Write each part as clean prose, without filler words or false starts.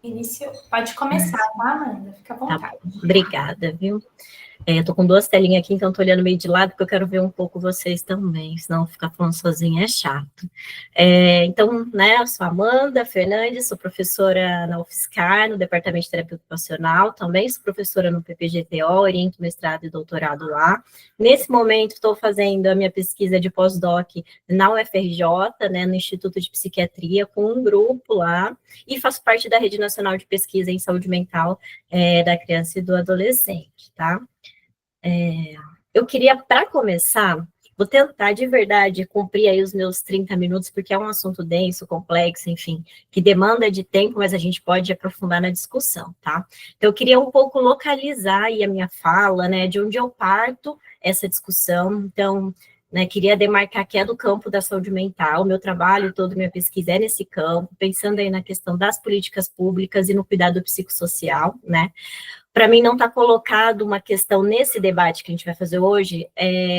Início, pode começar, tá, Amanda? Fica à vontade. Tá bom. Obrigada, viu? Tô com duas telinhas aqui, então tô olhando meio de lado, porque eu quero ver um pouco vocês também, senão ficar falando sozinha é chato. Então, né, eu sou Amanda Fernandes, sou professora na UFSCar, no Departamento de Terapia Ocupacional, também sou professora no PPGTO, oriento mestrado e doutorado lá. Nesse momento, estou fazendo a minha pesquisa de pós-doc na UFRJ, né, no Instituto de Psiquiatria, com um grupo lá, e faço parte da Rede Nacional de Pesquisa em Saúde Mental da Criança e do Adolescente, tá? Eu queria, para começar, vou tentar de verdade cumprir aí os meus 30 minutos, porque é um assunto denso, complexo, enfim, que demanda de tempo, mas a gente pode aprofundar na discussão, tá? Então, eu queria um pouco localizar aí a minha fala, né, de onde eu parto essa discussão. Então, né, queria demarcar que é do campo da saúde mental, meu trabalho todo, minha pesquisa é nesse campo, pensando aí na questão das políticas públicas e no cuidado psicossocial, né? Para mim, não está colocado uma questão nesse debate que a gente vai fazer hoje,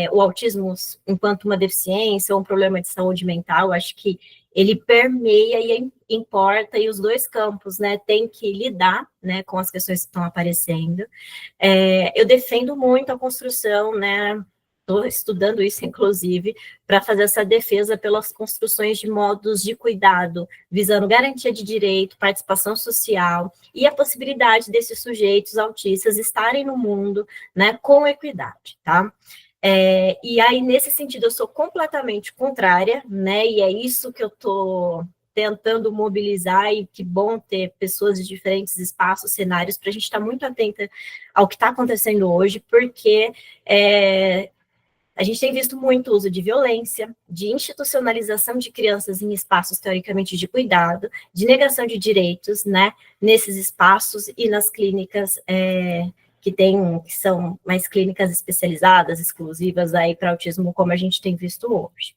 o autismo enquanto uma deficiência ou um problema de saúde mental, acho que ele permeia e importa, e os dois campos, né, têm que lidar, né, com as questões que estão aparecendo. Eu defendo muito a construção, né, estou estudando isso, inclusive, para fazer essa defesa pelas construções de modos de cuidado, visando garantia de direito, participação social e a possibilidade desses sujeitos autistas estarem no mundo, né, com equidade, tá? E aí, nesse sentido, eu sou completamente contrária, né, e é isso que eu estou tentando mobilizar, e que bom ter pessoas de diferentes espaços, cenários, para a gente estar muito atenta ao que está acontecendo hoje, porque a gente tem visto muito uso de violência, de institucionalização de crianças em espaços teoricamente de cuidado, de negação de direitos, né, nesses espaços e nas clínicas que são mais clínicas especializadas, exclusivas aí para autismo, como a gente tem visto hoje.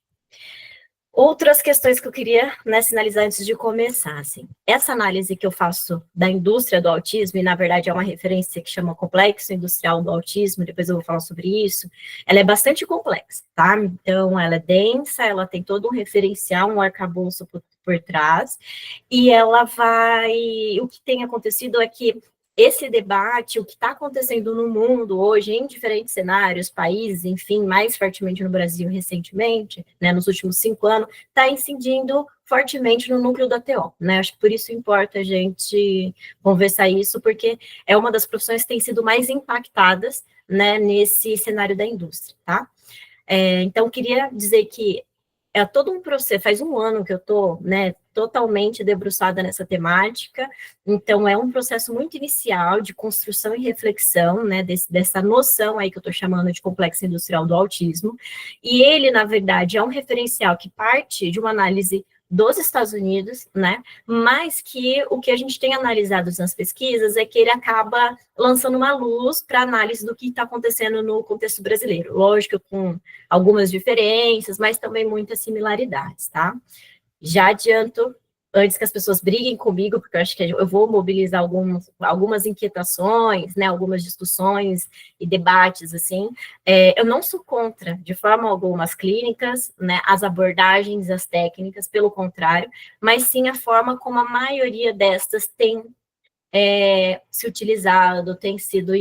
Outras questões que eu queria, né, sinalizar antes de começar, assim, essa análise que eu faço da indústria do autismo, e na verdade é uma referência que chama Complexo Industrial do Autismo, depois eu vou falar sobre isso, ela é bastante complexa, tá? Então, ela é densa, ela tem todo um referencial, um arcabouço por trás, e ela o que tem acontecido é que esse debate, o que está acontecendo no mundo hoje, em diferentes cenários, países, enfim, mais fortemente no Brasil recentemente, né, nos últimos 5 anos, está incidindo fortemente no núcleo da TO, né, acho que por isso importa a gente conversar isso, porque é uma das profissões que tem sido mais impactadas, né, nesse cenário da indústria, tá? Então, queria dizer que é todo um processo, faz 1 ano que eu estou, né, totalmente debruçada nessa temática, então é um processo muito inicial de construção e reflexão, né, dessa noção aí que eu estou chamando de complexo industrial do autismo, e ele, na verdade, é um referencial que parte de uma análise dos Estados Unidos, né, mas que o que a gente tem analisado nas pesquisas é que ele acaba lançando uma luz para análise do que está acontecendo no contexto brasileiro, lógico, com algumas diferenças, mas também muitas similaridades, tá? Já adianto, antes que as pessoas briguem comigo, porque eu acho que eu vou mobilizar algumas inquietações, né, algumas discussões e debates, assim, eu não sou contra, de forma alguma, as clínicas, né, as abordagens, as técnicas, pelo contrário, mas sim a forma como a maioria destas tem se utilizado, tem sido,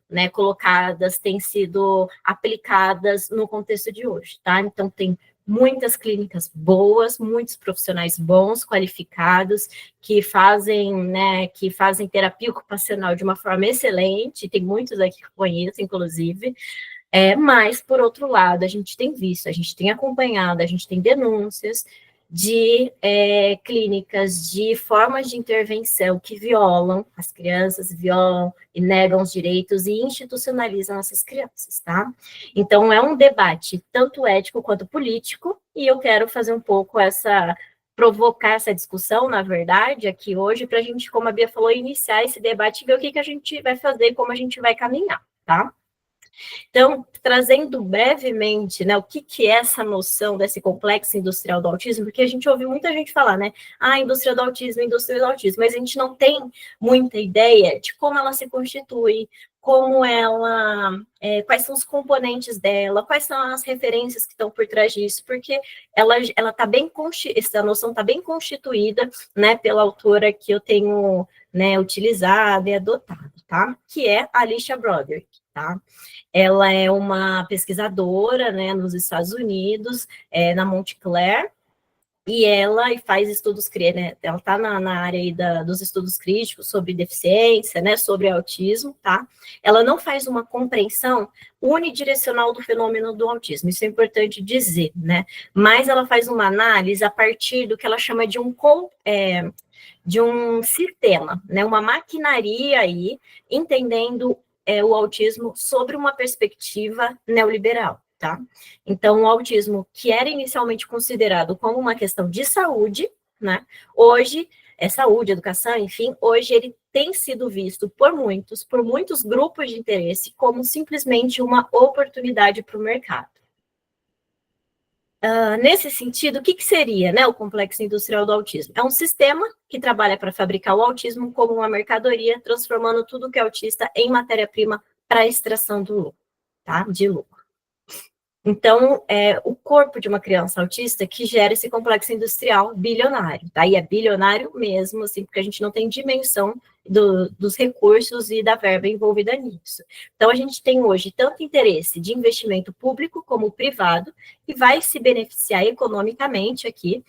né, colocadas, têm sido aplicadas no contexto de hoje, tá? Então, tem muitas clínicas boas, muitos profissionais bons, qualificados, que fazem terapia ocupacional de uma forma excelente, tem muitos aqui que eu conheço, inclusive, mas, por outro lado, a gente tem visto, a gente tem acompanhado, a gente tem denúncias de clínicas, de formas de intervenção que violam as crianças, violam e negam os direitos e institucionalizam essas crianças, tá? Então, é um debate tanto ético quanto político, e eu quero fazer um pouco provocar essa discussão, na verdade, aqui hoje, para a gente, como a Bia falou, iniciar esse debate e ver o que a gente vai fazer e como a gente vai caminhar, tá? Então, trazendo brevemente, né, o que é essa noção desse complexo industrial do autismo, porque a gente ouve muita gente falar, né, indústria do autismo, mas a gente não tem muita ideia de como ela se constitui, como ela, quais são os componentes dela, quais são as referências que estão por trás disso, porque ela tá bem, essa noção está bem constituída, né, pela autora que eu tenho, né, utilizado e adotado, tá? Que é a Alicia Broderick, tá? Ela é uma pesquisadora, né, nos Estados Unidos, na Montclair, e ela faz estudos, né, ela está na área aí dos estudos críticos sobre deficiência, né, sobre autismo, tá? Ela não faz uma compreensão unidirecional do fenômeno do autismo, isso é importante dizer, né? Mas ela faz uma análise a partir do que ela chama de um sistema, né, uma maquinaria aí, entendendo o autismo sobre uma perspectiva neoliberal. Tá? Então, o autismo, que era inicialmente considerado como uma questão de saúde, né? Hoje, saúde, educação, enfim, hoje ele tem sido visto por muitos grupos de interesse, como simplesmente uma oportunidade para o mercado. Nesse sentido, o que seria, né, o complexo industrial do autismo? É um sistema que trabalha para fabricar o autismo como uma mercadoria, transformando tudo que é autista em matéria-prima para a extração do lucro, tá? De lucro. Então, é o corpo de uma criança autista que gera esse complexo industrial bilionário, tá? E é bilionário mesmo, assim, porque a gente não tem dimensão dos recursos e da verba envolvida nisso. Então, a gente tem hoje tanto interesse de investimento público como privado, que vai se beneficiar economicamente aqui,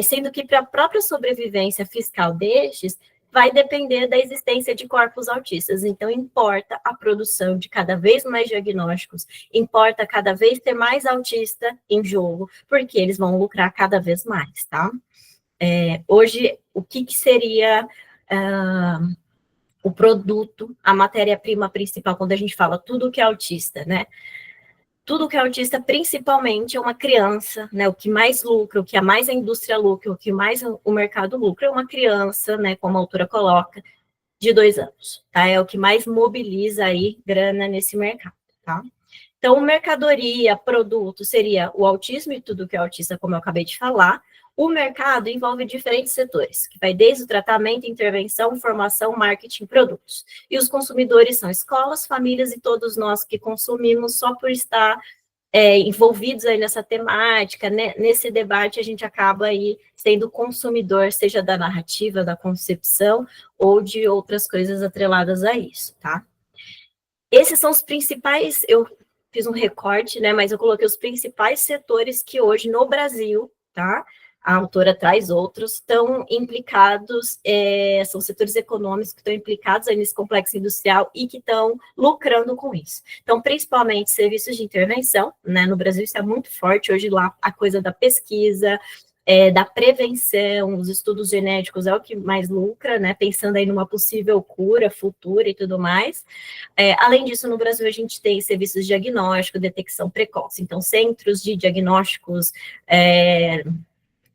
sendo que para a própria sobrevivência fiscal destes, vai depender da existência de corpos autistas. Então, importa a produção de cada vez mais diagnósticos, importa cada vez ter mais autista em jogo, porque eles vão lucrar cada vez mais, tá? Hoje, o que seria o produto, a matéria-prima principal, quando a gente fala tudo que é autista, né? Tudo que é autista, principalmente, é uma criança, né? O que mais lucra, o que mais a indústria lucra, o que mais o mercado lucra é uma criança, né? Como a autora coloca, de 2 anos, tá? É o que mais mobiliza aí grana nesse mercado, tá? Então, mercadoria, produto, seria o autismo e tudo que é autista, como eu acabei de falar. O mercado envolve diferentes setores, que vai desde o tratamento, intervenção, formação, marketing, produtos. E os consumidores são escolas, famílias e todos nós que consumimos só por estar envolvidos aí nessa temática, né? Nesse debate a gente acaba aí sendo consumidor, seja da narrativa, da concepção, ou de outras coisas atreladas a isso, tá? Esses são os principais, eu fiz um recorte, né, mas eu coloquei os principais setores que hoje no Brasil, tá? A autora traz outros, estão implicados, são setores econômicos que estão implicados aí nesse complexo industrial e que estão lucrando com isso. Então, principalmente serviços de intervenção, né? No Brasil isso é muito forte, hoje lá a coisa da pesquisa, da prevenção, os estudos genéticos é o que mais lucra, né? Pensando aí numa possível cura futura e tudo mais. Além disso, no Brasil a gente tem serviços de diagnóstico, detecção precoce, então centros de diagnósticos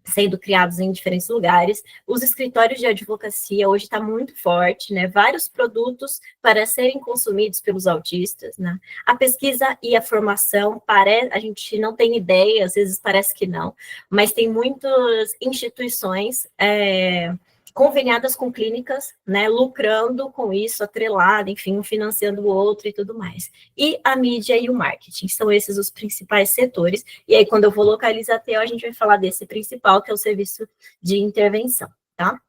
sendo criados em diferentes lugares. Os escritórios de advocacia hoje está muito forte, né? Vários produtos para serem consumidos pelos autistas, né? A pesquisa e a formação, a gente não tem ideia, às vezes parece que não, mas tem muitas instituições conveniadas com clínicas, né, lucrando com isso, atrelado, enfim, um financiando o outro e tudo mais. E a mídia e o marketing, são esses os principais setores, e aí quando eu vou localizar TO, a gente vai falar desse principal, que é o serviço de intervenção, tá?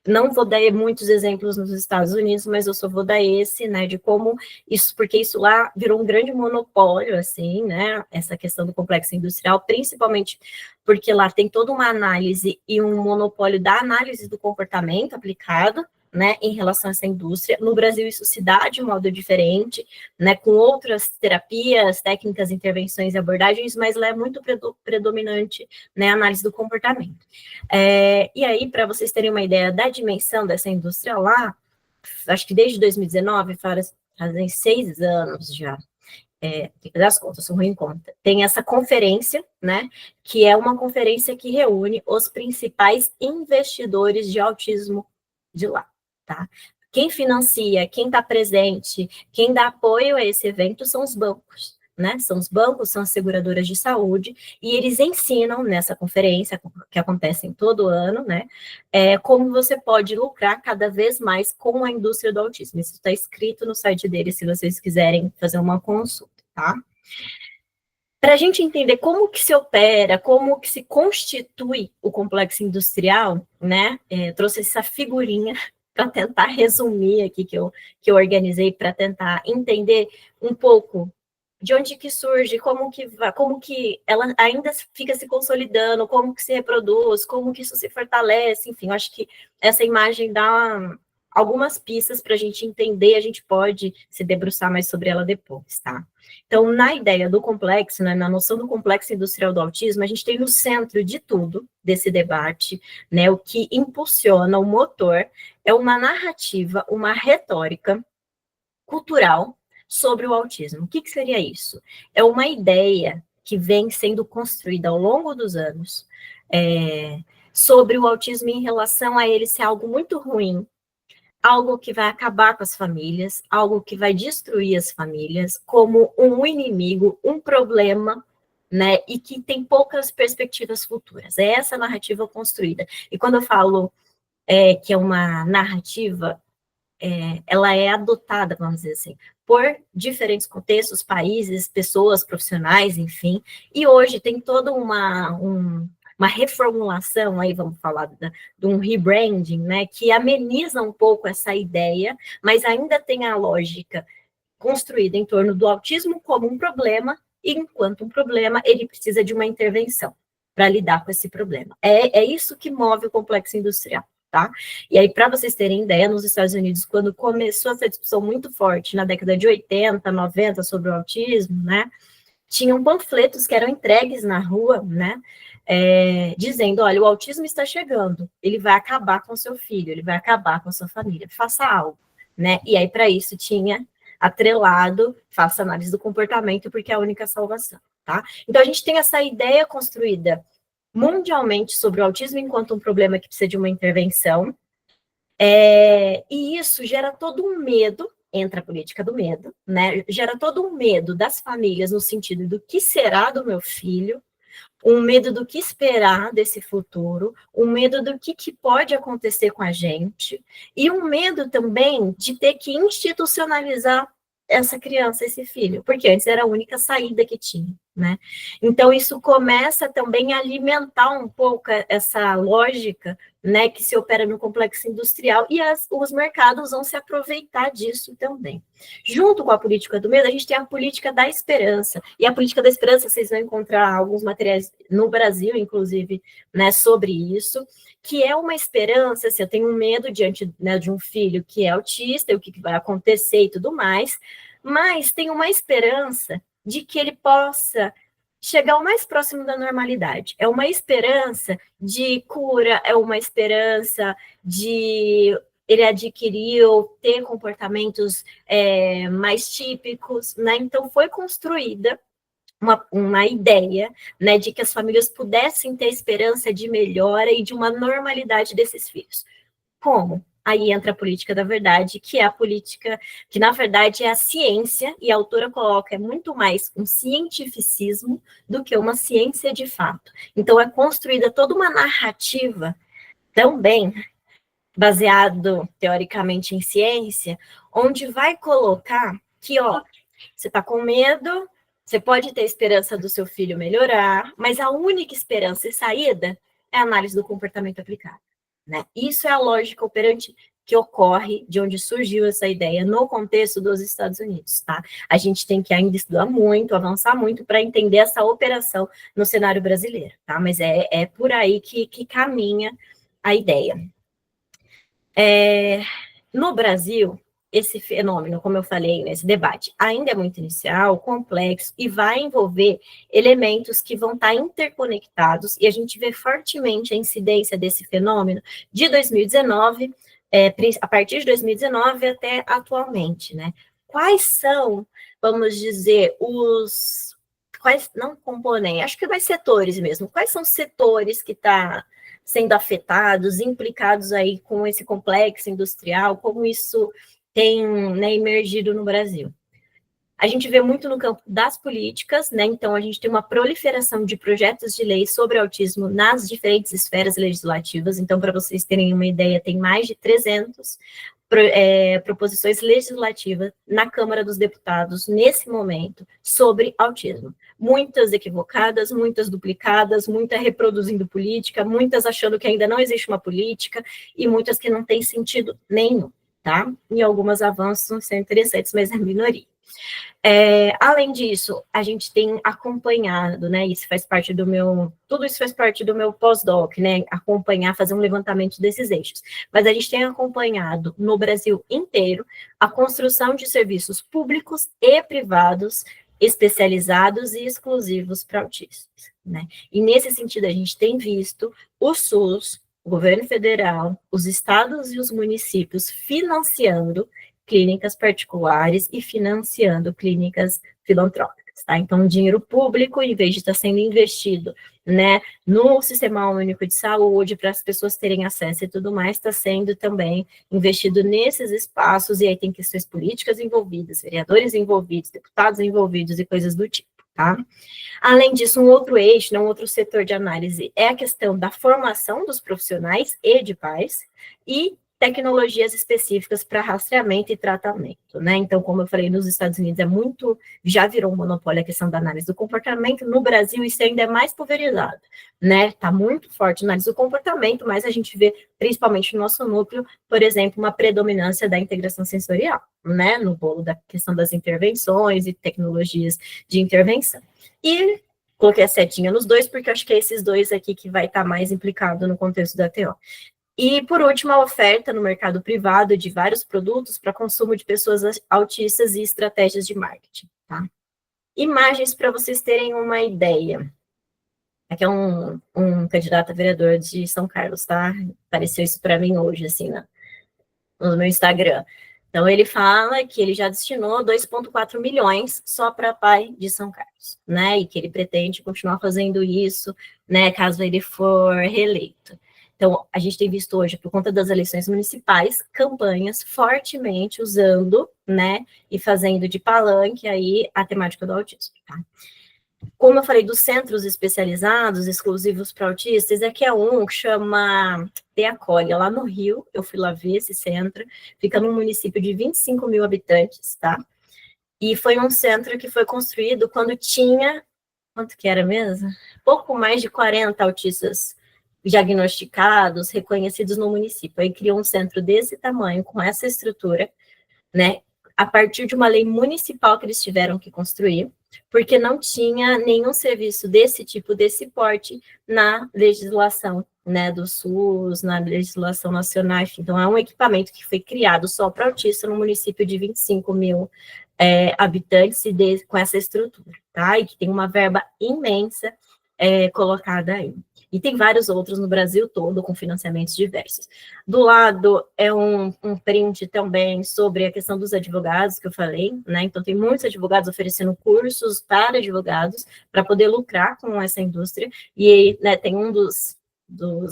Não vou dar muitos exemplos nos Estados Unidos, mas eu só vou dar esse, né, de como isso, porque isso lá virou um grande monopólio, assim, né, essa questão do complexo industrial, principalmente porque lá tem toda uma análise e um monopólio da análise do comportamento aplicado, né, em relação a essa indústria. No Brasil isso se dá de um modo diferente, né, com outras terapias, técnicas, intervenções e abordagens, mas lá é muito predominante, né, a análise do comportamento. E aí, para vocês terem uma ideia da dimensão dessa indústria lá, acho que desde 2019, fazem 6 anos já, tem que dar as contas, sou ruim em conta, tem essa conferência, né, que é uma conferência que reúne os principais investidores de autismo de lá, tá? Quem financia, quem está presente, quem dá apoio a esse evento são os bancos, né? São os bancos, são as seguradoras de saúde, e eles ensinam nessa conferência, que acontece todo ano, né? Como você pode lucrar cada vez mais com a indústria do autismo. Isso está escrito no site deles, se vocês quiserem fazer uma consulta, tá? Para a gente entender como que se opera, como que se constitui o complexo industrial, né, trouxe essa figurinha para tentar resumir aqui que eu organizei para tentar entender um pouco de onde que surge, como que ela ainda fica se consolidando, como que se reproduz, como que isso se fortalece, enfim, eu acho que essa imagem dá algumas pistas para a gente entender, a gente pode se debruçar mais sobre ela depois, tá? Então, na ideia do complexo, né, na noção do complexo industrial do autismo, a gente tem no centro de tudo desse debate, né, o que impulsiona o motor é uma narrativa, uma retórica cultural sobre o autismo. O que seria isso? É uma ideia que vem sendo construída ao longo dos anos sobre o autismo em relação a ele ser algo muito ruim, algo que vai acabar com as famílias, algo que vai destruir as famílias, como um inimigo, um problema, né, e que tem poucas perspectivas futuras. É essa narrativa construída. E quando eu falo que é uma narrativa, ela é adotada, vamos dizer assim, por diferentes contextos, países, pessoas, profissionais, enfim, e hoje tem toda uma reformulação, aí vamos falar de um rebranding, né, que ameniza um pouco essa ideia, mas ainda tem a lógica construída em torno do autismo como um problema, e enquanto um problema, ele precisa de uma intervenção para lidar com esse problema. É isso que move o complexo industrial, tá? E aí, para vocês terem ideia, nos Estados Unidos, quando começou essa discussão muito forte, na década de 80, 90, sobre o autismo, né, tinham panfletos que eram entregues na rua, né, dizendo, olha, o autismo está chegando, ele vai acabar com seu filho, ele vai acabar com sua família, faça algo, né, e aí para isso tinha atrelado, faça análise do comportamento, porque é a única salvação, tá? Então a gente tem essa ideia construída mundialmente sobre o autismo enquanto um problema que precisa de uma intervenção, e isso gera todo um medo, entra a política do medo, né? Gera todo um medo das famílias no sentido do que será do meu filho, um medo do que esperar desse futuro, um medo do que pode acontecer com a gente, e um medo também de ter que institucionalizar essa criança, esse filho, porque antes era a única saída que tinha, né? Então, isso começa também a alimentar um pouco essa lógica, né, que se opera no complexo industrial, e os mercados vão se aproveitar disso também. Junto com a política do medo, a gente tem a política da esperança, e a política da esperança, vocês vão encontrar alguns materiais no Brasil, inclusive, né, sobre isso, que é uma esperança, se eu tenho medo diante, né, de um filho que é autista, o que vai acontecer e tudo mais, mas tem uma esperança de que ele possa chegar o mais próximo da normalidade. É uma esperança de cura, é uma esperança de ele adquirir ou ter comportamentos mais típicos, né? Então, foi construída uma ideia, né, de que as famílias pudessem ter esperança de melhora e de uma normalidade desses filhos. Como? Aí entra a política da verdade, que é a política que, na verdade, é a ciência, e a autora coloca, é muito mais um cientificismo do que uma ciência de fato. Então, é construída toda uma narrativa também baseado, teoricamente, em ciência, onde vai colocar que, ó, você está com medo, você pode ter esperança do seu filho melhorar, mas a única esperança e saída é a análise do comportamento aplicado, né? Isso é a lógica operante que ocorre de onde surgiu essa ideia no contexto dos Estados Unidos, tá? A gente tem que ainda estudar muito, avançar muito para entender essa operação no cenário brasileiro, tá? Mas é por aí que caminha a ideia. No Brasil, esse fenômeno, como eu falei nesse debate, ainda é muito inicial, complexo, e vai envolver elementos que vão estar interconectados, e a gente vê fortemente a incidência desse fenômeno de 2019, a partir de 2019 até atualmente, né? Quais são, vamos dizer, não componentes, acho que vai setores mesmo, quais são os setores que estão sendo afetados, implicados aí com esse complexo industrial, como isso tem, né, emergido no Brasil? A gente vê muito no campo das políticas, né? Então a gente tem uma proliferação de projetos de lei sobre autismo nas diferentes esferas legislativas. Então, para vocês terem uma ideia, tem mais de 300 proposições legislativas na Câmara dos Deputados, nesse momento, sobre autismo. Muitas equivocadas, muitas duplicadas, muitas reproduzindo política, muitas achando que ainda não existe uma política, e muitas que não têm sentido nenhum, tá? E algumas avanços são interessantes, mas é minoria. Além disso, a gente tem acompanhado, né, tudo isso faz parte do meu pós-doc, né, acompanhar, fazer um levantamento desses eixos, mas a gente tem acompanhado no Brasil inteiro a construção de serviços públicos e privados especializados e exclusivos para autistas, né, e nesse sentido a gente tem visto o SUS, o governo federal, os estados e os municípios financiando clínicas particulares e financiando clínicas filantrópicas, tá? Então, o dinheiro público, em vez de estar sendo investido, né, no Sistema Único de Saúde, para as pessoas terem acesso e tudo mais, está sendo também investido nesses espaços, e aí tem questões políticas envolvidas, vereadores envolvidos, deputados envolvidos e coisas do tipo, tá? Além disso, um outro eixo, um outro setor de análise é a questão da formação dos profissionais e de pais, e tecnologias específicas para rastreamento e tratamento, né? Então, como eu falei, nos Estados Unidos já virou um monopólio a questão da análise do comportamento. No Brasil, isso ainda é mais pulverizado, né? Está muito forte a análise do comportamento, mas a gente vê, principalmente no nosso núcleo, por exemplo, uma predominância da integração sensorial, né? No bolo da questão das intervenções e tecnologias de intervenção. E coloquei a setinha nos dois, porque eu acho que é esses dois aqui que vai estar mais implicado no contexto da TO. E, por último, a oferta no mercado privado de vários produtos para consumo de pessoas autistas e estratégias de marketing, tá? Imagens para vocês terem uma ideia. Aqui é um candidato a vereador de São Carlos, tá? Apareceu isso para mim hoje, assim, no meu Instagram. Então, ele fala que ele já destinou 2,4 milhões só para pai de São Carlos, né? E que ele pretende continuar fazendo isso, né, caso ele for reeleito. Então, a gente tem visto hoje, por conta das eleições municipais, campanhas fortemente usando, né, e fazendo de palanque aí a temática do autismo, tá? Como eu falei dos centros especializados, exclusivos para autistas, aqui é um que chama Te Acolhe, lá no Rio, eu fui lá ver esse centro, fica num município de 25 mil habitantes, tá? E foi um centro que foi construído quando tinha, quanto que era mesmo? Pouco mais de 40 autistas diagnosticados, reconhecidos no município. Aí criou um centro desse tamanho, com essa estrutura, né, a partir de uma lei municipal que eles tiveram que construir, porque não tinha nenhum serviço desse tipo, desse porte, na legislação, né, do SUS, na legislação nacional, enfim. Então, é um equipamento que foi criado só para autista no município de 25 mil habitantes e com essa estrutura, tá? E que tem uma verba imensa colocada aí. E tem vários outros no Brasil todo, com financiamentos diversos. Do lado é um print também sobre a questão dos advogados, que eu falei, né? Então, tem muitos advogados oferecendo cursos para advogados, para poder lucrar com essa indústria, e né, tem um dos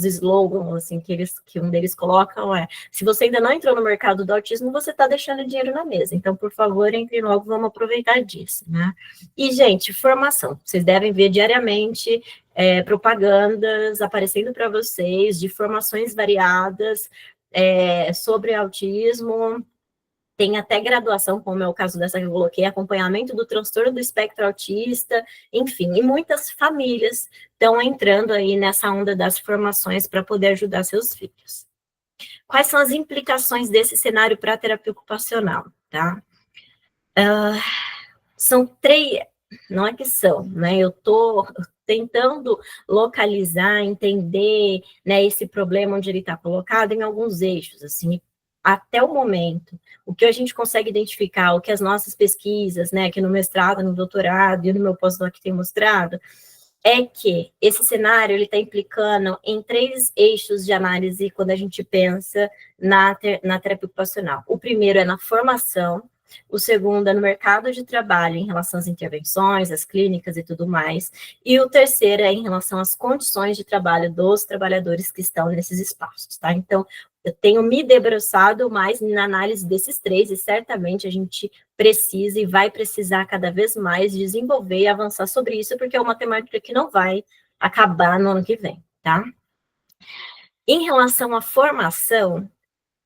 slogans, assim, que um deles colocam se você ainda não entrou no mercado do autismo, você está deixando dinheiro na mesa, então, por favor, entre logo, vamos aproveitar disso, né? E, gente, formação, vocês devem ver diariamente propagandas aparecendo para vocês, de formações variadas sobre autismo. Tem até graduação, como é o caso dessa que eu coloquei, acompanhamento do transtorno do espectro autista, enfim, e muitas famílias estão entrando aí nessa onda das formações para poder ajudar seus filhos. Quais são as implicações desse cenário para a terapia ocupacional, tá? São três, não é que são, né? Eu estou tentando localizar, entender, né, esse problema onde ele está colocado em alguns eixos, assim, até o momento, o que a gente consegue identificar, o que as nossas pesquisas, né, aqui no mestrado, no doutorado e no meu pós-doc tem mostrado, é que esse cenário, ele está implicando em 3 eixos de análise quando a gente pensa na terapia ocupacional. O primeiro é na formação, o segundo é no mercado de trabalho, em relação às intervenções, às clínicas e tudo mais, e o terceiro é em relação às condições de trabalho dos trabalhadores que estão nesses espaços, tá? Então, eu tenho me debruçado mais na análise desses 3, e certamente a gente precisa e vai precisar cada vez mais desenvolver e avançar sobre isso, porque é uma temática que não vai acabar no ano que vem, tá? Em relação à formação,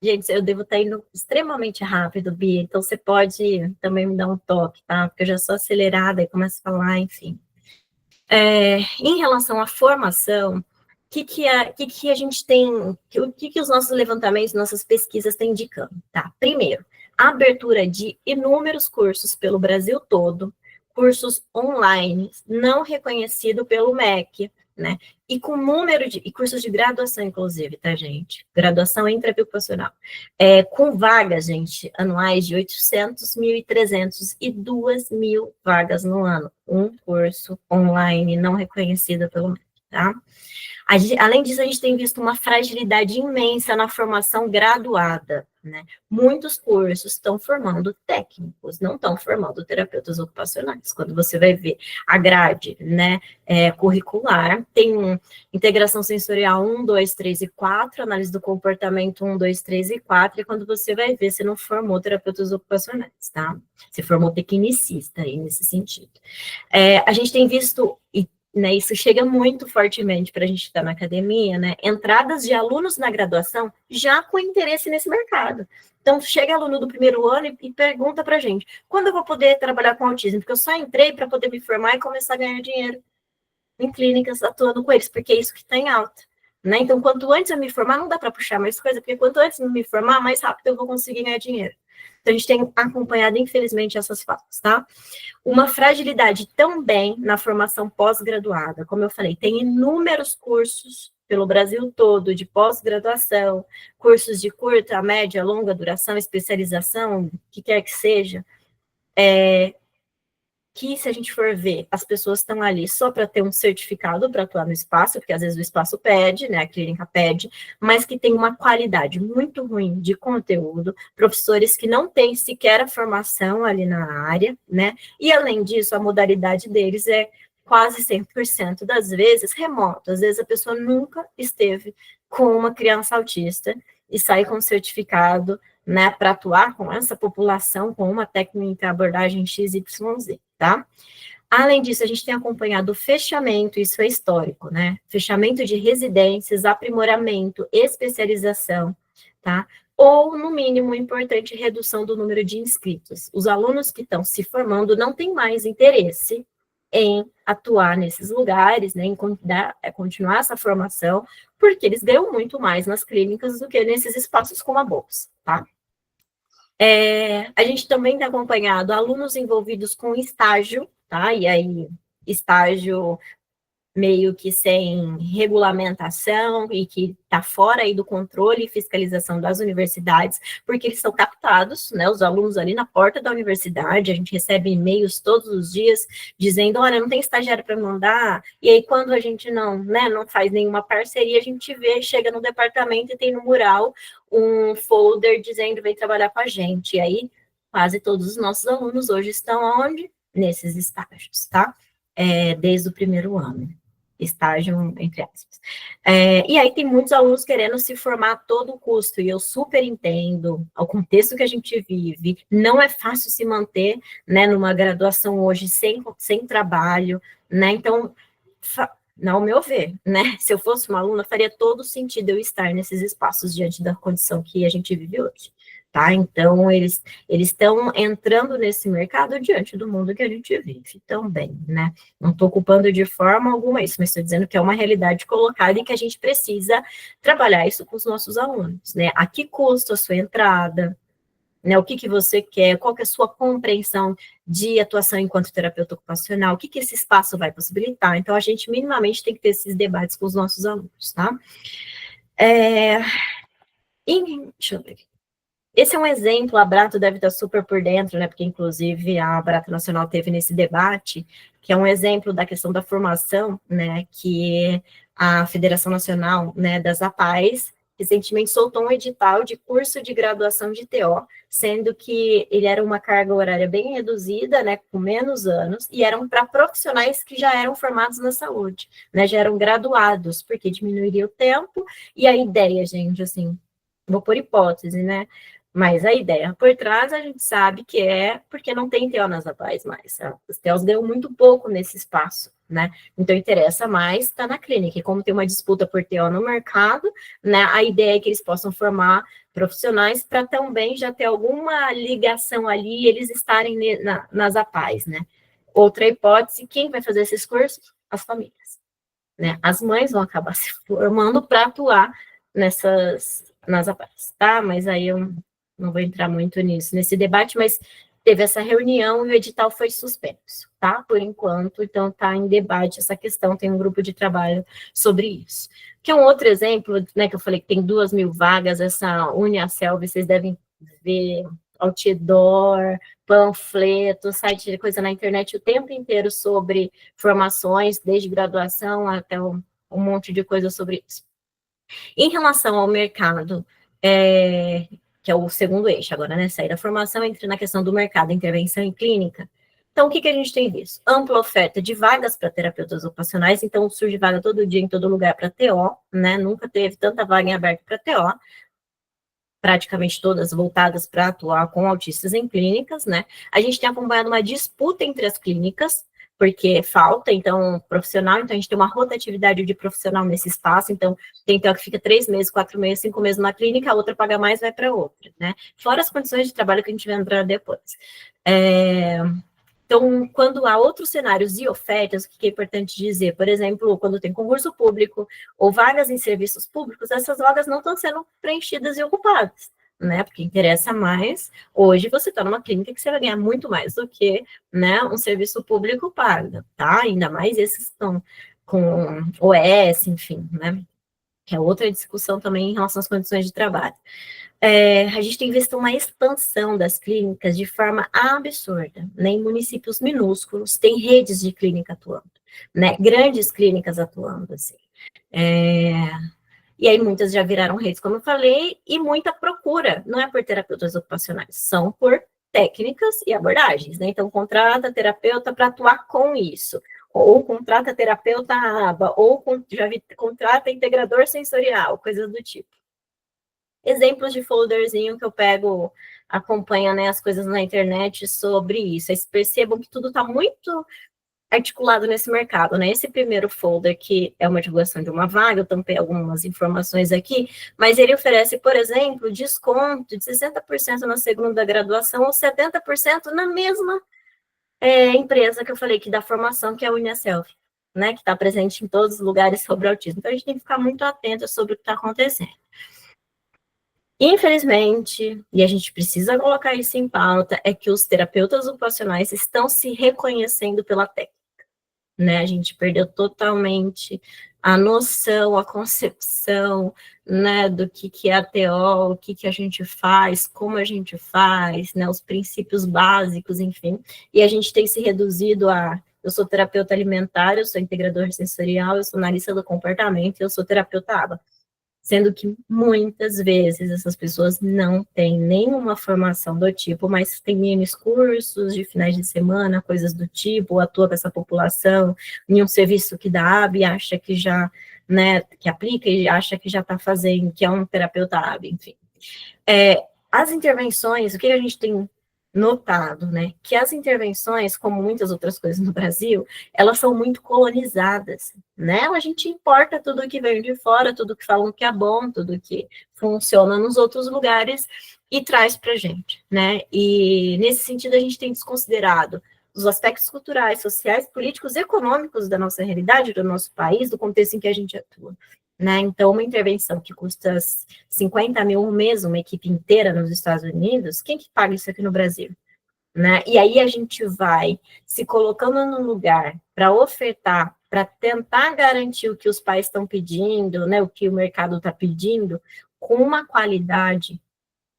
Gente, eu devo estar indo extremamente rápido, Bia, então você pode também me dar um toque, tá? Porque eu já sou acelerada e começo a falar, enfim. Em relação à formação, o que a gente tem, o que os nossos levantamentos, nossas pesquisas têm indicando, tá? Primeiro, a abertura de inúmeros cursos pelo Brasil todo, cursos online, não reconhecido pelo MEC, né? E com número de e cursos de graduação, inclusive, tá, gente? Graduação intraocupacional. Com vagas, gente, anuais de 800, 1.300 e 2.000 vagas no ano. Um curso online não reconhecido pelo MEC, tá? Além disso, a gente tem visto uma fragilidade imensa na formação graduada, né? Muitos cursos estão formando técnicos, não estão formando terapeutas ocupacionais. Quando você vai ver a grade, né, curricular, tem integração sensorial 1, 2, 3 e 4, análise do comportamento 1, 2, 3 e 4, e quando você vai ver, você não formou terapeutas ocupacionais, tá? Você formou tecnicista aí nesse sentido. A gente tem visto, né, isso chega muito fortemente para a gente que está na academia, né, entradas de alunos na graduação já com interesse nesse mercado. Então, chega aluno do primeiro ano e pergunta para a gente, quando eu vou poder trabalhar com autismo? Porque eu só entrei para poder me formar e começar a ganhar dinheiro em clínicas atuando com eles, porque é isso que está em alta. Né? Então, quanto antes eu me formar, não dá para puxar mais coisa, porque quanto antes eu me formar, mais rápido eu vou conseguir ganhar dinheiro. Então, a gente tem acompanhado, infelizmente, essas falas, tá? Uma fragilidade também na formação pós-graduada. Como eu falei, tem inúmeros cursos pelo Brasil todo de pós-graduação, cursos de curta, média, longa duração, especialização, o que quer que seja, que, se a gente for ver, as pessoas estão ali só para ter um certificado para atuar no espaço, porque às vezes o espaço pede, né, a clínica pede, mas que tem uma qualidade muito ruim de conteúdo, professores que não têm sequer a formação ali na área, né, e além disso, a modalidade deles é quase 100% das vezes remoto, às vezes a pessoa nunca esteve com uma criança autista e sai com um certificado, né, para atuar com essa população, com uma técnica abordagem XYZ, tá? Além disso, a gente tem acompanhado o fechamento, isso é histórico, né? Fechamento de residências, aprimoramento, especialização, tá? Ou, no mínimo, importante redução do número de inscritos. Os alunos que estão se formando não têm mais interesse em atuar nesses lugares, né, em continuar essa formação, porque eles ganham muito mais nas clínicas do que nesses espaços como a bolsa, tá? A gente também tem acompanhado alunos envolvidos com estágio, tá? E aí, estágio meio que sem regulamentação e que está fora aí do controle e fiscalização das universidades, porque eles são captados, né, os alunos ali na porta da universidade, a gente recebe e-mails todos os dias dizendo, olha, não tem estagiário para mandar, e aí quando a gente não, né, não faz nenhuma parceria, a gente vê, chega no departamento e tem no mural um folder dizendo, vem trabalhar com a gente, e aí quase todos os nossos alunos hoje estão onde? Nesses estágios, tá? Desde o primeiro ano. Estágio, entre aspas. E aí tem muitos alunos querendo se formar a todo custo, e eu super entendo o contexto que a gente vive, não é fácil se manter, né, numa graduação hoje sem trabalho, né, então, ao meu ver, né, se eu fosse uma aluna, faria todo sentido eu estar nesses espaços diante da condição que a gente vive hoje. Tá? Então, eles estão entrando nesse mercado diante do mundo que a gente vive também, né? Não estou culpando de forma alguma isso, mas estou dizendo que é uma realidade colocada e que a gente precisa trabalhar isso com os nossos alunos, né? A que custa a sua entrada, né? O que você quer, qual que é a sua compreensão de atuação enquanto terapeuta ocupacional, o que esse espaço vai possibilitar. Então, a gente minimamente tem que ter esses debates com os nossos alunos, tá? Deixa eu ver aqui. Esse é um exemplo, a Abrato deve estar super por dentro, né, porque inclusive a Abrato Nacional teve nesse debate, que é um exemplo da questão da formação, né, que a Federação Nacional, né, das APAES, recentemente soltou um edital de curso de graduação de TO, sendo que ele era uma carga horária bem reduzida, né, com menos anos, e eram para profissionais que já eram formados na saúde, né, já eram graduados, porque diminuiria o tempo, e a ideia, gente, assim, vou por hipótese, né, mas a ideia por trás a gente sabe que é porque não tem TO nas APAES mais. Os TOs ganham muito pouco nesse espaço, né? Então, interessa mais estar na clínica. E como tem uma disputa por TO no mercado, né, a ideia é que eles possam formar profissionais para também já ter alguma ligação ali e eles estarem nas APAES, né? Outra hipótese, quem vai fazer esses cursos? As famílias, né? As mães vão acabar se formando para atuar nas APAES, tá? Mas aí eu não vou entrar muito nesse debate, mas teve essa reunião e o edital foi suspenso, tá? Por enquanto, então está em debate essa questão, tem um grupo de trabalho sobre isso. Que é um outro exemplo, né, que eu falei que tem 2.000 vagas, essa Uniaselv, vocês devem ver outdoor, panfleto, site de coisa na internet o tempo inteiro sobre formações, desde graduação até um monte de coisa sobre isso. Em relação ao mercado, que é o segundo eixo agora, né? Sair da formação, entre na questão do mercado, intervenção em clínica. Então, o que a gente tem visto? Ampla oferta de vagas para terapeutas ocupacionais, então surge vaga todo dia, em todo lugar para TO, né? Nunca teve tanta vaga em aberto para TO, praticamente todas voltadas para atuar com autistas em clínicas, né? A gente tem acompanhado uma disputa entre as clínicas, porque falta, então, profissional, então a gente tem uma rotatividade de profissional nesse espaço, então tem que fica 3 meses, 4 meses, 5 meses na clínica, a outra paga mais, vai para outra, né? Fora as condições de trabalho que a gente vai entrar depois. Então, quando há outros cenários e ofertas, o que é importante dizer? Por exemplo, quando tem concurso público ou vagas em serviços públicos, essas vagas não estão sendo preenchidas e ocupadas, né? Porque interessa mais. Hoje você está numa clínica que você vai ganhar muito mais do que, né, um serviço público paga, tá? Ainda mais esses que estão com OS, enfim, né? Que é outra discussão também em relação às condições de trabalho. A gente tem visto uma expansão das clínicas de forma absurda, né? Em municípios minúsculos, tem redes de clínica atuando, né? Grandes clínicas atuando, assim. E aí muitas já viraram redes, como eu falei, e muita procura, não é por terapeutas ocupacionais, são por técnicas e abordagens, né? Então, contrata terapeuta para atuar com isso, ou contrata terapeuta aba, ou já vi, contrata integrador sensorial, coisas do tipo. Exemplos de folderzinho que eu pego, acompanha, né, as coisas na internet sobre isso. Vocês percebam que tudo está muito articulado nesse mercado, né? Esse primeiro folder que é uma divulgação de uma vaga, eu tampei algumas informações aqui, mas ele oferece, por exemplo, desconto de 60% na segunda graduação ou 70% na mesma empresa que eu falei que dá formação, que é a Uniaselv, né? Que está presente em todos os lugares sobre autismo. Então, a gente tem que ficar muito atento sobre o que está acontecendo. Infelizmente, e a gente precisa colocar isso em pauta, é que os terapeutas ocupacionais estão se reconhecendo pela técnica, né? A gente perdeu totalmente a noção, a concepção, né, do que é a TO, o que a gente faz, como a gente faz, né, os princípios básicos, enfim, e a gente tem se reduzido a eu sou terapeuta alimentar, eu sou integrador sensorial, eu sou analista do comportamento, eu sou terapeuta ABA. Sendo que muitas vezes essas pessoas não têm nenhuma formação do tipo, mas tem mini cursos de finais de semana, coisas do tipo, atua com essa população em um serviço que dá AB, acha que já, né, que aplica e acha que já está fazendo, que é um terapeuta AB, enfim. As intervenções, o que a gente tem notado, né, que as intervenções, como muitas outras coisas no Brasil, elas são muito colonizadas, né, a gente importa tudo que vem de fora, tudo que falam que é bom, tudo que funciona nos outros lugares e traz para a gente, né, e nesse sentido a gente tem desconsiderado os aspectos culturais, sociais, políticos e econômicos da nossa realidade, do nosso país, do contexto em que a gente atua. Né? Então, uma intervenção que custa 50 mil um mês, uma equipe inteira nos Estados Unidos, quem que paga isso aqui no Brasil? Né? E aí a gente vai se colocando no lugar para ofertar, para tentar garantir o que os pais estão pedindo, né? O que o mercado está pedindo, com uma qualidade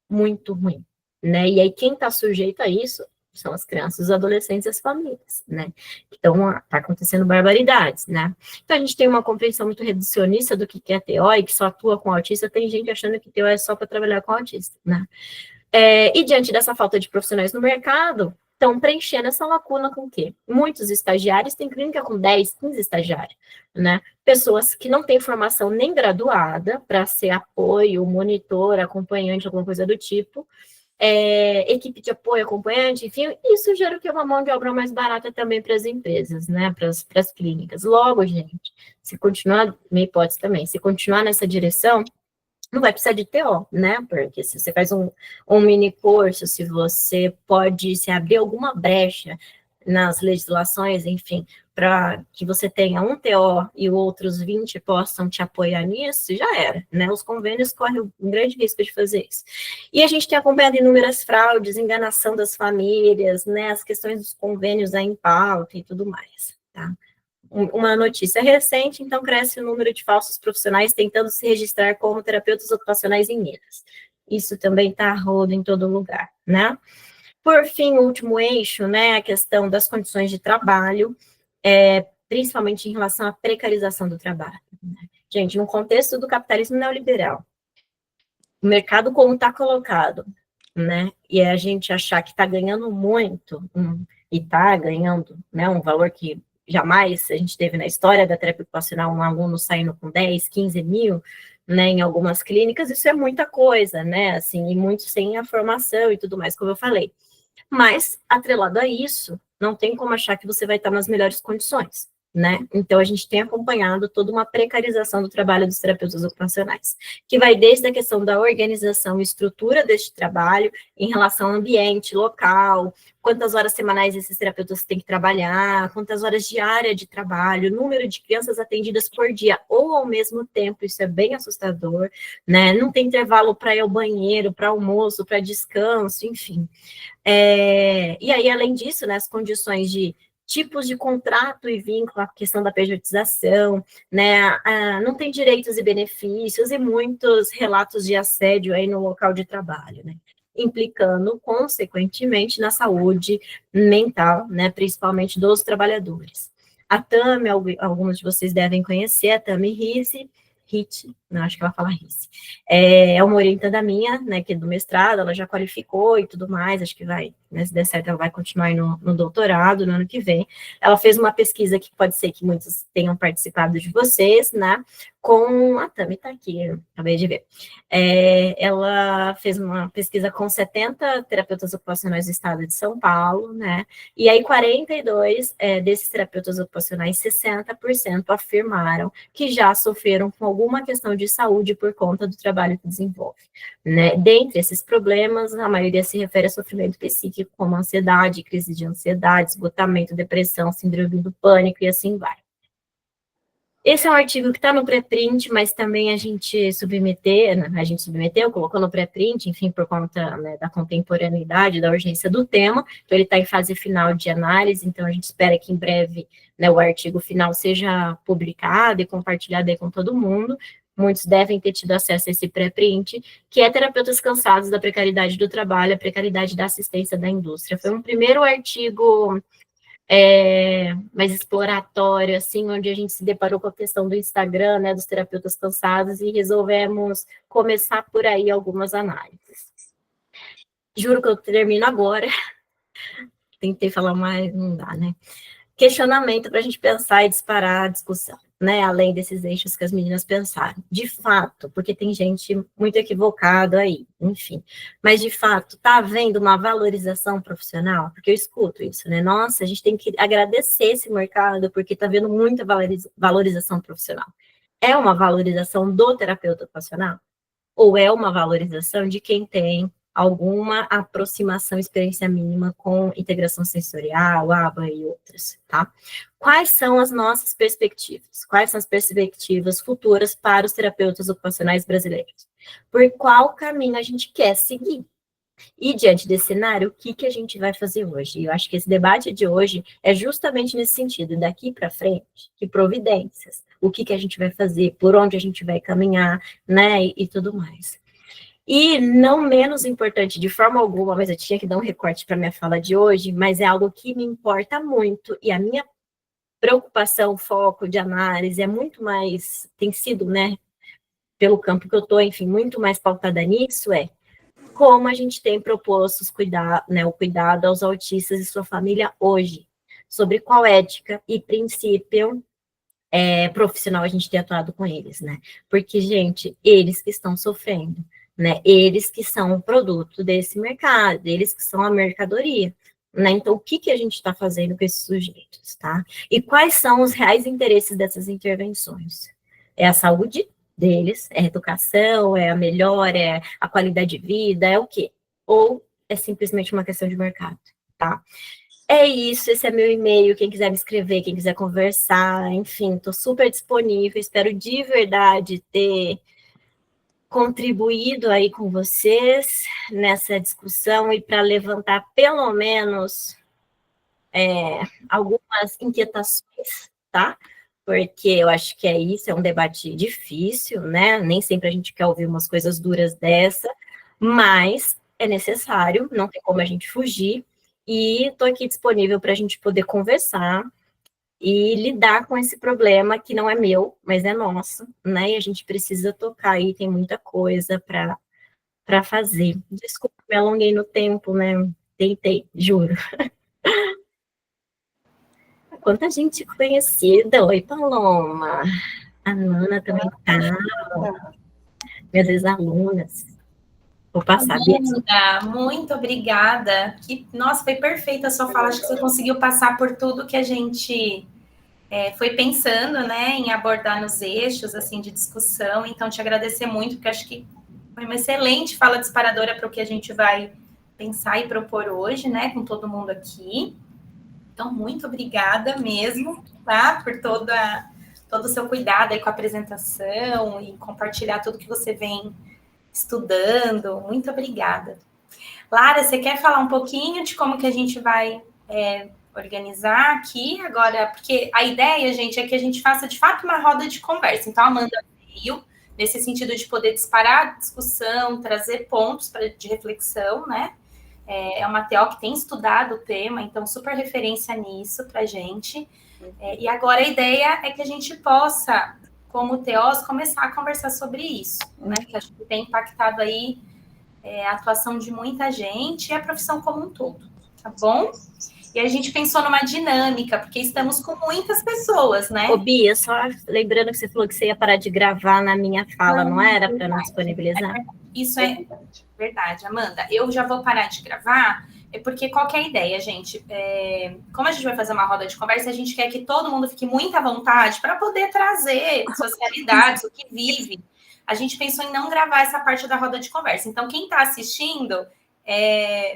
muito ruim. Né? E aí quem está sujeito a isso são as crianças, os adolescentes e as famílias, né? Então, tá acontecendo barbaridades, né? Então, a gente tem uma compreensão muito reducionista do que é TO e que só atua com autista. Tem gente achando que TO é só para trabalhar com autista, né? E diante dessa falta de profissionais no mercado, estão preenchendo essa lacuna com o quê? Muitos estagiários têm clínica com 10, 15 estagiários, né? Pessoas que não têm formação nem graduada para ser apoio, monitor, acompanhante, alguma coisa do tipo, equipe de apoio, acompanhante, enfim, isso gera o que é uma mão de obra mais barata também para as empresas, né, para as clínicas. Logo, gente, se continuar, minha hipótese também, se continuar nessa direção, não vai precisar de TO, né? Porque se você faz um mini curso, se você pode se abrir alguma brecha nas legislações, enfim, para que você tenha um TO e outros 20 possam te apoiar nisso, já era, né? Os convênios correm um grande risco de fazer isso. E a gente tem acompanhado inúmeras fraudes, enganação das famílias, né? As questões dos convênios aí em pauta e tudo mais, tá? Uma notícia recente, então cresce o número de falsos profissionais tentando se registrar como terapeutas ocupacionais em Minas. Isso também está a rodo em todo lugar, né? Por fim, o último eixo, né, a questão das condições de trabalho, principalmente em relação à precarização do trabalho. Né? Gente, no contexto do capitalismo neoliberal, o mercado como está colocado, né, e a gente achar que está ganhando muito, e está ganhando, né, um valor que jamais a gente teve na história da terapia ocupacional, um aluno saindo com 10, 15 mil, né, em algumas clínicas, isso é muita coisa, né, assim, e muito sem a formação e tudo mais, como eu falei. Mas, atrelado a isso, não tem como achar que você vai estar nas melhores condições, né? Então, a gente tem acompanhado toda uma precarização do trabalho dos terapeutas ocupacionais, que vai desde a questão da organização e estrutura deste trabalho, em relação ao ambiente, local, quantas horas semanais esses terapeutas têm que trabalhar, quantas horas diárias de trabalho, número de crianças atendidas por dia, ou ao mesmo tempo, isso é bem assustador, né? Não tem intervalo para ir ao banheiro, para almoço, para descanso, enfim. E aí, além disso, né, as condições de tipos de contrato e vínculo, a questão da pejotização, né, não tem direitos e benefícios e muitos relatos de assédio aí no local de trabalho, né, implicando, consequentemente, na saúde mental, né, principalmente dos trabalhadores. A Tami, alguns de vocês devem conhecer, a Tami Ricci, não, acho que ela fala Ricci, é uma orientanda minha, né, que é do mestrado, ela já qualificou e tudo mais, acho que vai, né, se der certo, ela vai continuar aí no doutorado, no ano que vem. Ela fez uma pesquisa que pode ser que muitos tenham participado de vocês, né, com, a Tami tá aqui, acabei de ver. Ela fez uma pesquisa com 70 terapeutas ocupacionais do estado de São Paulo, né, e aí 42 desses terapeutas ocupacionais, 60% afirmaram que já sofreram com alguma questão de saúde por conta do trabalho que desenvolve. Né? Dentre esses problemas, a maioria se refere a sofrimento psíquico, como ansiedade, crise de ansiedade, esgotamento, depressão, síndrome do pânico e assim vai. Esse é um artigo que está no pré-print, mas também a gente submeteu, colocou no pré-print, enfim, por conta, né, da contemporaneidade, da urgência do tema, então ele está em fase final de análise, então a gente espera que em breve, né, o artigo final seja publicado e compartilhado aí com todo mundo. Muitos devem ter tido acesso a esse pré-print, que é Terapeutas Cansados da Precariedade do Trabalho, a Precariedade da Assistência da Indústria. Foi um primeiro artigo mais exploratório, assim, onde a gente se deparou com a questão do Instagram, né, dos terapeutas cansados, e resolvemos começar por aí algumas análises. Juro que eu termino agora. Tentei falar mais, não dá, né? Questionamento para a gente pensar e disparar a discussão, né? Além desses eixos que as meninas pensaram. De fato, porque tem gente muito equivocada aí, enfim. Mas, de fato, está havendo uma valorização profissional? Porque eu escuto isso, né? Nossa, a gente tem que agradecer esse mercado, porque está havendo muita valorização profissional. É uma valorização do terapeuta ocupacional? Ou é uma valorização de quem tem alguma aproximação, experiência mínima com integração sensorial, ABA e outras, tá? Quais são as nossas perspectivas? Quais são as perspectivas futuras para os terapeutas ocupacionais brasileiros? Por qual caminho a gente quer seguir? E, diante desse cenário, o que a gente vai fazer hoje? E eu acho que esse debate de hoje é justamente nesse sentido, daqui para frente, que providências, o que a gente vai fazer, por onde a gente vai caminhar, né, e tudo mais. E não menos importante de forma alguma, mas eu tinha que dar um recorte para minha fala de hoje, mas é algo que me importa muito, e a minha preocupação, foco de análise é muito mais, tem sido, né, pelo campo que eu estou, enfim, muito mais pautada nisso, como a gente tem proposto o cuidado aos autistas e sua família hoje, sobre qual ética e princípio profissional a gente tem atuado com eles, né? Porque, gente, eles que estão sofrendo, né? Eles que são o produto desse mercado, eles que são a mercadoria, né? Então, o que que a gente está fazendo com esses sujeitos, tá? E quais são os reais interesses dessas intervenções? É a saúde deles, é a educação, é a melhora, é a qualidade de vida, é o quê? Ou é simplesmente uma questão de mercado, tá? É isso, esse é meu e-mail, quem quiser me escrever, quem quiser conversar, enfim, estou super disponível, espero de verdade ter contribuído aí com vocês nessa discussão e para levantar pelo menos algumas inquietações, tá? Porque eu acho que é isso, é um debate difícil, né? Nem sempre a gente quer ouvir umas coisas duras dessa, mas é necessário, não tem como a gente fugir, e estou aqui disponível para a gente poder conversar e lidar com esse problema que não é meu, mas é nosso, né? E a gente precisa tocar aí, tem muita coisa para fazer. Desculpa, me alonguei no tempo, né? Tentei, juro. Quanta gente conhecida. Oi, Paloma. A Nana também tá. Minhas ex-alunas. Vou passar, Beatriz. Amanda, muito obrigada. Nossa, foi perfeita a sua fala. Acho que você conseguiu passar por tudo que a gente foi pensando, né, em abordar nos eixos, assim, de discussão. Então, te agradecer muito, porque acho que foi uma excelente fala disparadora para o que a gente vai pensar e propor hoje, né, com todo mundo aqui. Então, muito obrigada mesmo, tá, por todo o seu cuidado aí com a apresentação e compartilhar tudo que você vem estudando. Muito obrigada. Lara, você quer falar um pouquinho de como que a gente vai organizar aqui agora? Porque a ideia, gente, é que a gente faça, de fato, uma roda de conversa. Então, a Amanda veio nesse sentido de poder disparar a discussão, trazer pontos de reflexão, né? É uma TO que tem estudado o tema, então super referência nisso para a gente. E agora a ideia é que a gente possa, como TOs, começar a conversar sobre isso, né? Que acho que tem impactado aí a atuação de muita gente e a profissão como um todo, tá bom? E a gente pensou numa dinâmica, porque estamos com muitas pessoas, né? Ô, Bia, só lembrando que você falou que você ia parar de gravar na minha fala, não era? Para não disponibilizar? Isso é verdade, Amanda. Eu já vou parar de gravar, porque qual que é a ideia, gente? Como a gente vai fazer uma roda de conversa, a gente quer que todo mundo fique muito à vontade para poder trazer suas realidades, o que vive. A gente pensou em não gravar essa parte da roda de conversa. Então, quem está assistindo,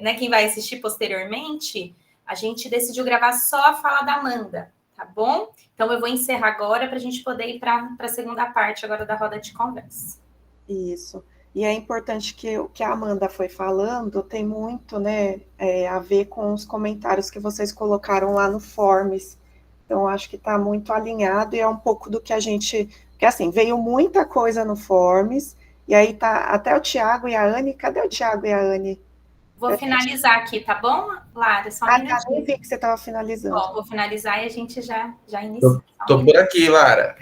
né, quem vai assistir posteriormente, a gente decidiu gravar só a fala da Amanda, tá bom? Então, eu vou encerrar agora para a gente poder ir para a segunda parte agora da roda de conversa. Isso. E é importante que o que a Amanda foi falando tem muito, né, a ver com os comentários que vocês colocaram lá no Forms. Então, acho que está muito alinhado e é um pouco do que a gente... Porque, assim, veio muita coisa no Forms, e aí tá até o Tiago e a Anne. Cadê o Tiago e a Anne? Vou finalizar aqui, tá bom, Lara? Só um minutinho. Nem vi que você estava finalizando. Vou finalizar e a gente já inicia. Tô por aqui, Lara.